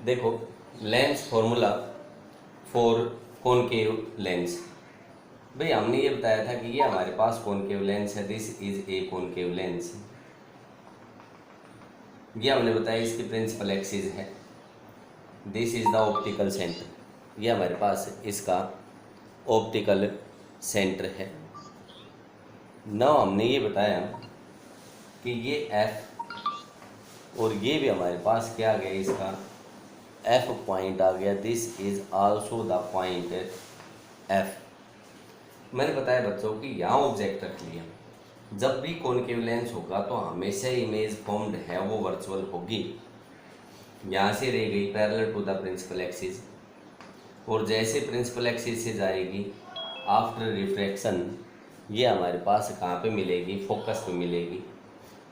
देखो, lens formula for concave lens. भाई हमने ये बताया था कि ये हमारे पास कॉनकेव लेंस है, this is a concave lens. ये हमने बताया इसकी प्रिंसिपल एक्सिस है, this is the optical centre. ये हमारे पास इसका ऑप्टिकल सेंटर है। नौ हमने ये बताया कि ये एफ और ये भी हमारे पास क्या आ गया, इसका एफ पॉइंट आ गया, this is also the point F. मैंने बताया बच्चों कि यहाँ ऑब्जेक्ट रख लिया, जब भी कॉनकेव लेंस होगा तो हमेशा इमेज फॉर्म्ड है वो वर्चुअल होगी। यहाँ से रह गई parallel to the principal axis, और जैसे प्रिंसिपल एक्सिस से जाएगी आफ्टर रिफ्रैक्शन ये हमारे पास कहाँ पे मिलेगी, फोकस पे मिलेगी।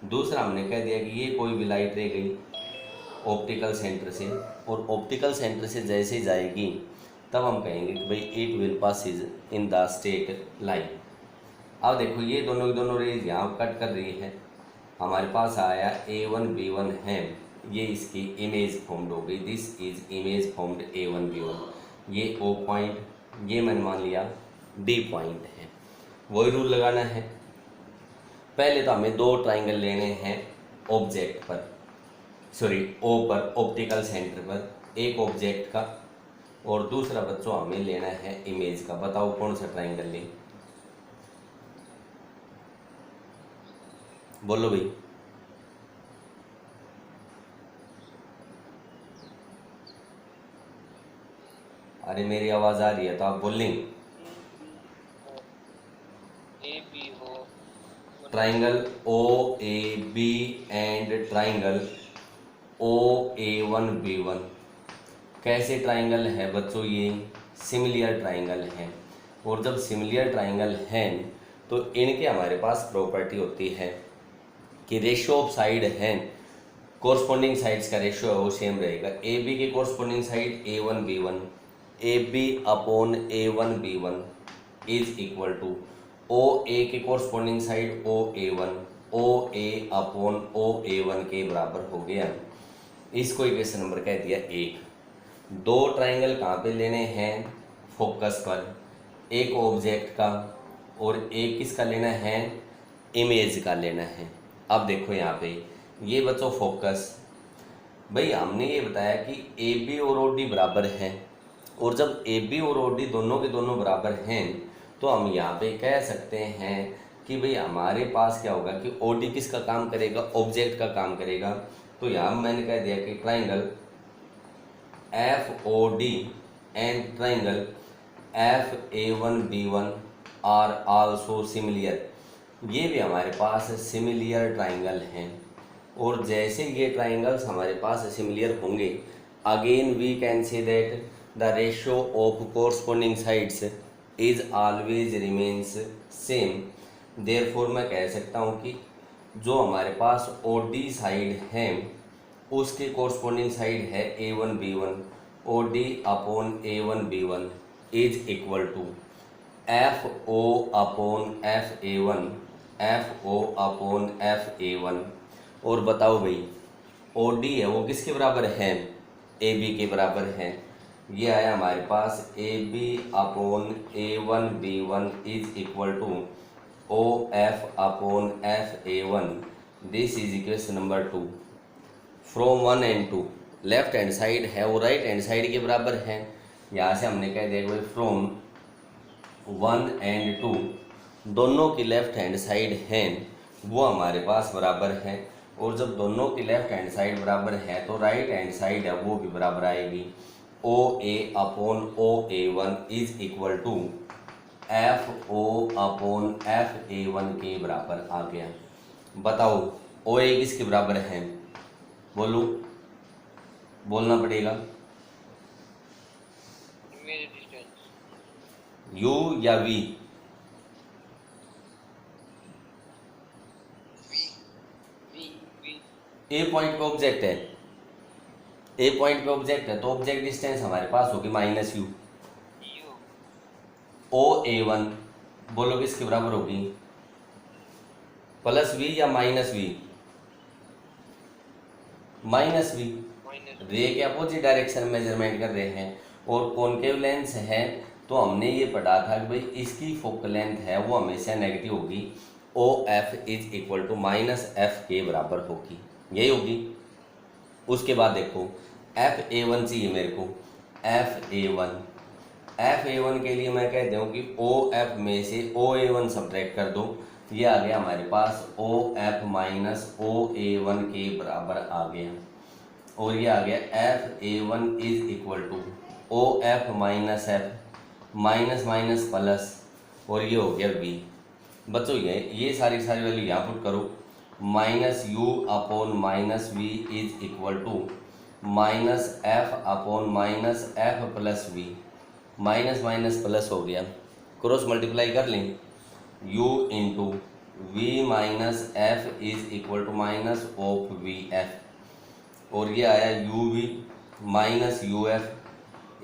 दूसरा हमने कह दिया कि ये कोई भी लाइट रह गई ऑप्टिकल सेंटर से, और ऑप्टिकल सेंटर से जैसे जाएगी तब हम कहेंगे कि भाई it will passes in the straight line. अब देखो ये दोनों की दोनों रेज यहाँ कट कर रही है, हमारे पास आया A1 B1 है, ये इसकी इमेज फॉर्म्ड हो गई, this is image formed A1 B1। ये O पॉइंट, ये मैंने मान लिया D पॉइंट है। वही रूल लगाना है। पहले तो हमें दो ट्राइंगल लेने हैं ऑब्जेक्ट पर, सॉरी O पर, ऑप्टिकल सेंटर पर, एक ऑब्जेक्ट का और दूसरा बच्चों हमें लेना है इमेज का। बताओ कौन सा ट्राइंगल लें, बोलो भाई। अरे मेरी आवाज़ आ रही है तो आप बोल लेंगे। Triangle OAB and triangle OA1B1 कैसे ट्राइंगल है बच्चों, ये सिमिलियर ट्राइंगल है। और जब सिमिलियर ट्राइंगल है तो इनके हमारे पास प्रॉपर्टी होती है कि रेशियो ऑफ साइड है, कोरस्पॉन्डिंग साइड्स का रेशियो है वो सेम रहेगा। AB की corresponding side A1B1, AB upon A1B1 is equal to OA की corresponding side OA1, OA upon OA1 के बराबर हो गया। इसको इक्वेशन नंबर कह दिया 1। दो ट्राइंगल कहाँ पे लेने हैं, फोकस पर, एक ऑब्जेक्ट का और एक किसका लेना है, इमेज का लेना है। अब देखो यहाँ पे ये बच्चों फोकस, भाई हमने ये बताया कि AB और OD बराबर हैं, और जब AB और OD दोनों के दोनों बराबर हैं तो हम यहाँ पे कह सकते हैं कि भाई हमारे पास क्या होगा कि OD किसका काम करेगा, ऑब्जेक्ट का काम करेगा। तो यहाँ मैंने कह दिया कि triangle FOD and triangle FA1B1 are also similar. ये भी हमारे पास सिमिलियर ट्राइंगल हैं, और जैसे ये ट्राइंगल्स हमारे पास सिमिलियर होंगे, again we can say that the ratio of corresponding sides is always remains same. Therefore मैं कह सकता हूँ कि जो हमारे पास OD साइड है उसके कोरस्पॉन्डिंग साइड है A1B1, OD upon A1B1 is equal to FO upon FA1, FO upon FA1। और बताओ भाई OD है वो किसके बराबर है, AB के बराबर है। ये आया हमारे पास AB upon A1B1 is equal to OF upon FA1। This is equation number 2। From 1 and 2 left hand side है वो राइट हैंड साइड के बराबर है। यहाँ से हमने कह दिया भाई फ्रॉम 1 एंड 2 दोनों की लेफ्ट हैंड साइड हैं वो हमारे पास बराबर है, और जब दोनों की लेफ्ट हैंड साइड बराबर है तो राइट हैंड साइड है वो भी बराबर आएगी। OA upon OA1 is equal to FO upon FA1 के बराबर आ गया। बताओ OA किसके बराबर है, बोलो, बोलना पड़ेगा। U या V, A पॉइंट पे ऑब्जेक्ट है, A पॉइंट पे ऑब्जेक्ट है तो ऑब्जेक्ट डिस्टेंस हमारे पास होगी -U। OA1 बोलो किसके बराबर होगी, +V या -V, -V। रे के अपोजिट डायरेक्शन में मेजरमेंट कर रहे हैं और कॉनकेव लेंस है तो हमने ये पढ़ा था कि भाई इसकी फोकल लेंथ है वो हमेशा नेगेटिव होगी, O F is equal to minus F के बराबर होगी, यही होगी। उसके बाद देखो एफ ए वन चाहिए मेरे को, एफ ए वन के लिए मैं कहता हूँ कि ओ एफ में से ओ ए वन सब्ट्रैक्ट कर दो, ये आ गया हमारे पास O F minus O A one के बराबर आ गया, और ये आ गया F A one is equal to O F minus F minus minus plus, और ये हो गया बी। बच्चों ये सारी वैल्यू यहाँ पुट करो, minus u upon minus v is equal to minus f upon minus f plus v, minus minus plus हो गया, क्रॉस मल्टीप्लाई कर लें, u into v minus f is equal to minus of v f, और ये आया u v minus u f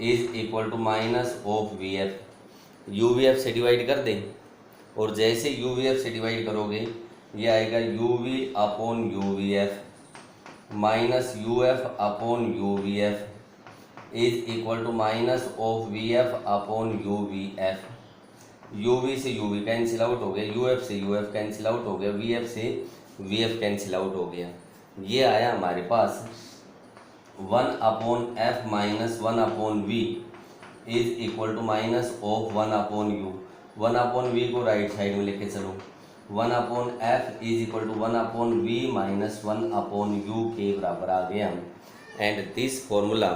is equal to minus of v f, u v f से divide कर दें, और जैसे यू वी एफ से divide करोगे ये आएगा u v upon u v f minus u f upon u v f is equal to minus of v f upon u v f, u v से u v cancel out हो गया, u f से u f cancel out हो गया, v f से v f cancel out हो गया, ये आया हमारे पास 1 upon f minus 1 upon v is equal to minus of 1 upon u, 1 upon v को राइट साइड में लेके चलो, 1 upon F is equal to 1 upon we minus 1 upon u के बराबर आ गया, and this formula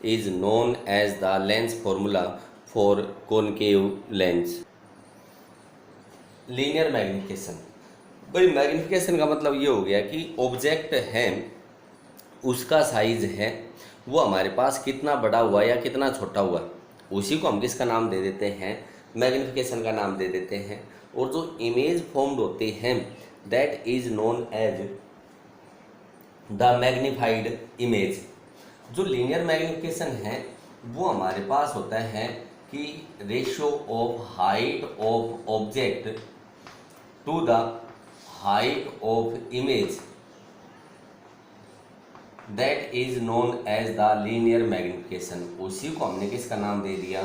is known as the lens formula for concave lens. Linear magnification, भाई magnification का मतलब ये हो गया कि ऑब्जेक्ट है उसका साइज है वो हमारे पास कितना बड़ा हुआ या कितना छोटा हुआ, उसी को हम किसका नाम दे देते हैं, मैग्निफिकेशन का नाम दे देते हैं। और जो इमेज फॉर्म्ड होते हैं that is known as the magnified image. जो लीनियर मैग्निफिकेशन है वो हमारे पास होता है कि ratio of height of object to the height of image that is known as the linear magnification, उसी को हमने किसका नाम दे दिया,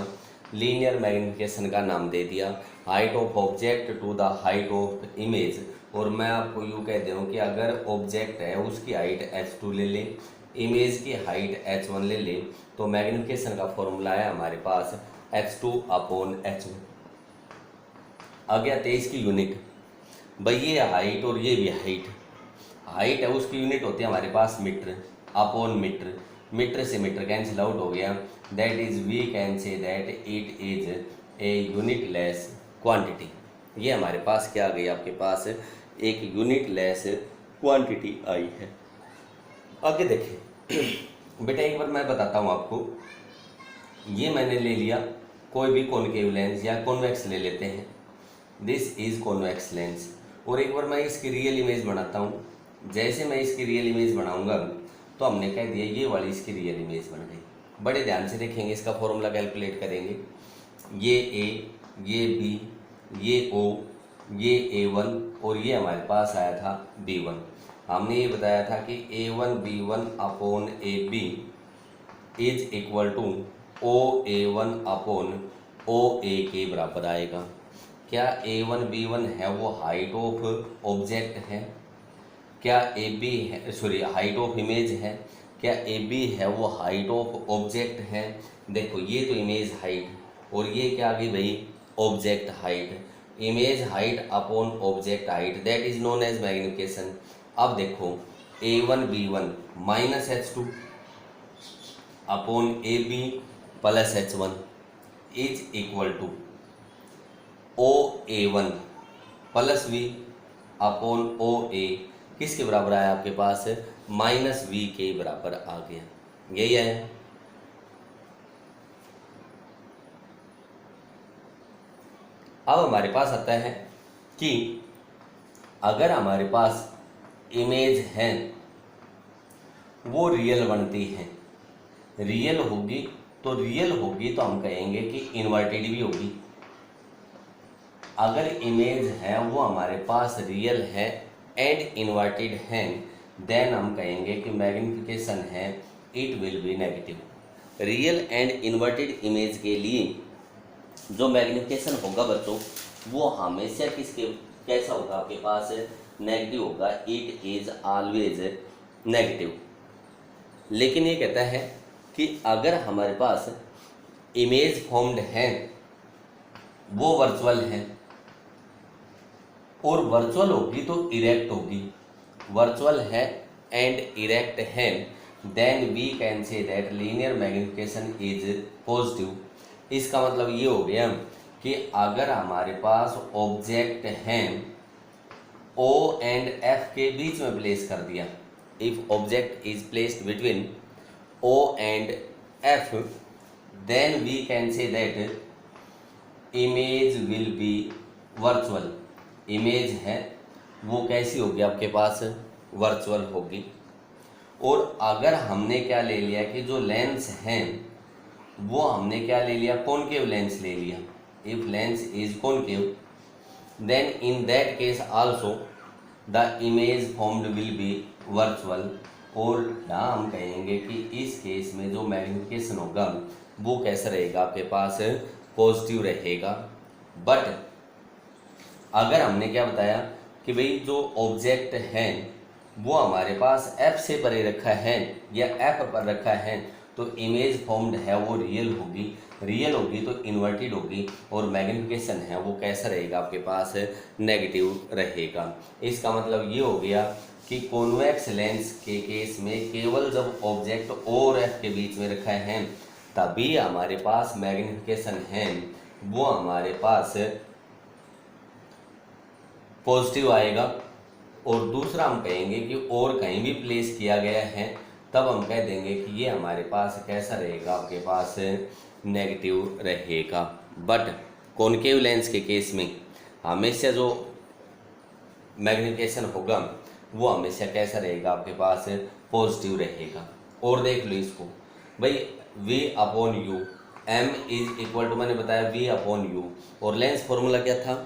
लीनियर मैग्निफिकेशन का नाम दे दिया, height of object to the height of image. और मैं आपको यूँ कहते हूँ कि अगर ऑब्जेक्ट है उसकी हाइट h2 ले लें, इमेज की हाइट h1 ले लें, तो मैग्निफिकेशन का फॉर्मूला है हमारे पास h2 अपॉन h1। आ गया 23 की यूनिट, भाई ये हाइट और ये भी हाइट है उसकी यूनिट होती है हमारे पास मीटर अपॉन मीटर, मीटर से मीटर कैंसिल आउट हो गया, that is we can say that it is a unitless quantity. ये हमारे पास क्या आ गई, आपके पास एक यूनिट लेस क्वांटिटी आई है। आगे देखें बेटा, एक बार मैं बताता हूँ आपको, ये मैंने ले लिया कोई भी कॉनकेव लेंस या कॉन्वेक्स ले लेते हैं, दिस इज कॉन्वेक्स लेंस, और एक बार मैं इसकी रियल इमेज बनाता हूँ। जैसे मैं इसकी रियल इमेज बनाऊंगा तो हमने कह दिया ये वाली इसकी रियल इमेज बन गई। बड़े ध्यान से देखेंगे, इसका फॉर्मूला कैलकुलेट करेंगे, ये ए, ये बी, ये ओ, ये A1 और ये हमारे पास आया था B1। हमने ये बताया था कि A1 B1 upon AB is equal to OA1 upon OA के बराबर आएगा। क्या A1 B1 है वो हाइट ऑफ ऑब्जेक्ट है, क्या AB है, सॉरी हाइट ऑफ इमेज है, क्या AB है वो हाइट ऑफ ऑब्जेक्ट है। देखो ये तो इमेज हाइट और ये क्या आ गई भाई, object height, image height upon object height, that is known as magnification. अब देखो A1 B1 minus H2 upon AB plus H1 is equal to OA1 plus V upon OA किसके बराबर आया आपके पास, माइनस V के बराबर आ गया, यही है। अब हमारे पास आता है कि अगर हमारे पास इमेज है वो रियल बनती है, रियल होगी तो हम कहेंगे कि इन्वर्टेड भी होगी। अगर इमेज है वो हमारे पास रियल है एंड इन्वर्टेड है, देन हम कहेंगे कि मैग्निफिकेशन है it will be negative. Real and inverted image के लिए जो मैग्निफिकेशन होगा बच्चों वो हमेशा किसके कैसा होगा, आपके पास नेगेटिव होगा। It is always negative. लेकिन ये कहता है कि अगर हमारे पास इमेज फॉर्म्ड है वो वर्चुअल है, और वर्चुअल होगी तो इरेक्ट होगी, वर्चुअल है एंड इरेक्ट है, then we can say that linear magnification is positive. इसका मतलब ये हो गया कि अगर हमारे पास ऑब्जेक्ट हैं O एंड F के बीच में प्लेस कर दिया, if object is placed between O and F, then we can say that image will be virtual. Image है वो कैसी होगी, आपके पास वर्चुअल होगी। और अगर हमने क्या ले लिया कि जो लेंस हैं वो हमने क्या ले लिया, कॉनकेव लेंस ले लिया। If lens is concave then in that case also the image formed will be virtual. और यहाँ हम कहेंगे कि इस केस में जो मैग्निफिकेशन होगा वो कैसा रहेगा, आपके पास पॉजिटिव रहेगा। बट अगर हमने क्या बताया कि भाई जो ऑब्जेक्ट है वो हमारे पास F से परे रखा है या F पर रखा है तो इमेज फॉर्म्ड है वो रियल होगी। रियल होगी तो इन्वर्टेड होगी, और मैग्निफिकेशन है वो कैसा रहेगा, आपके पास नेगेटिव रहेगा। इसका मतलब ये हो गया कि कॉन्वेक्स लेंस के केस में केवल जब ऑब्जेक्ट O और F के बीच में रखा है तभी हमारे पास मैग्निफिकेशन है वो हमारे पास पॉजिटिव आएगा। और दूसरा हम कहेंगे कि और कहीं भी प्लेस किया गया है तब हम कह देंगे कि ये हमारे पास कैसा रहेगा, आपके पास नेगेटिव रहेगा। बट कॉनकेव लेंस के केस में हमेशा जो मैग्निफिकेशन होगा वो हमेशा कैसा रहेगा, आपके पास पॉजिटिव रहेगा। और देख लो इसको भाई, V upon u, M is equal to मैंने बताया V अपॉन यू, और लेंस फॉर्मूला क्या था,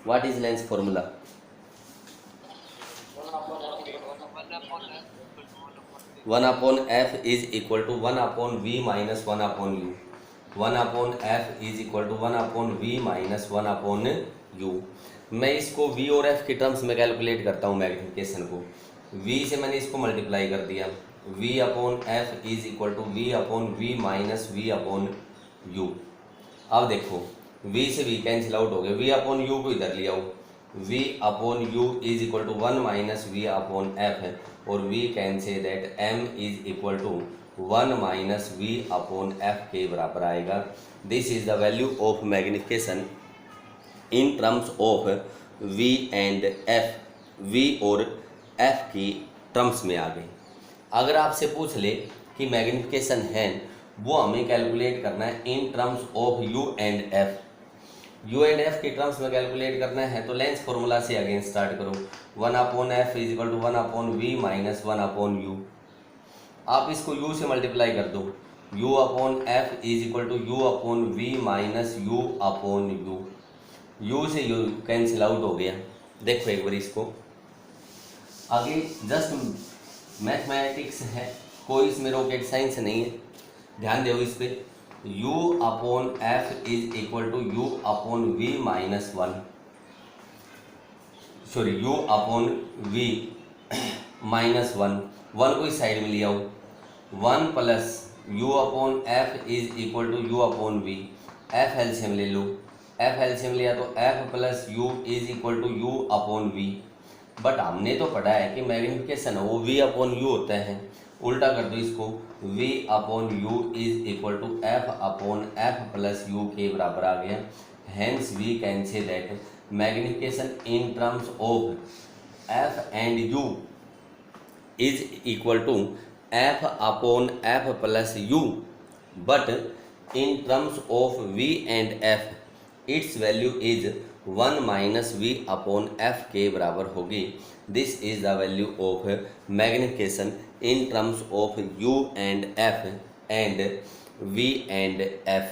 what is lens formula, one upon F is equal to one upon we minus one upon u. One upon F is equal to one upon we minus one upon u. मैं इसको we और F के terms में calculate करता हूँ magnification को। We से मैंने इसको मल्टीप्लाई कर दिया, v upon F is equal to v upon we minus we upon u. अब देखो v से v कैंसिल आउट हो गया, v अपॉन यू को इधर ले आओ, v upon you is equal to one minus we upon f है, और v can say that m is equal to one minus we upon F के बराबर आएगा। This is the value of magnification in terms of v and f, v और f की terms में आ गई। अगर आपसे पूछ ले कि मैग्निफिकेशन है वो हमें कैलकुलेट करना है in terms of u and f, u and f के टर्म्स में कैलकुलेट करना है तो लेंस फॉर्मूला से अगेन स्टार्ट करो, one upon F is equal to one upon we minus one upon u. आप इसको u से मल्टीप्लाई कर दो, u upon F is equal to you upon we minus u upon u. u से u cancel out हो गया। देखो एक बार इसको, आगे जस्ट मैथमेटिक्स है, कोई इसमें रॉकेट साइंस नहीं है, ध्यान दो इस पर। u upon F is equal to you upon we minus one, sorry u upon we minus one, one को इस साइड में ले आओ, one plus u upon F is equal to you upon V. F LCM ले लो, F LCM लिया तो F plus U is equal to you upon V. But हमने तो पढ़ा है कि मैग्निफिकेशन वो v अपॉन यू होता है, उल्टा कर दो इसको, v upon you is equal to F upon F plus U के बराबर आ गया। Hence we can say that magnification in terms of F and U is equal to F upon F plus U, but in terms of v and f its value is one minus we upon F के बराबर होगी। This is the value of magnification in terms of u and f and v and f।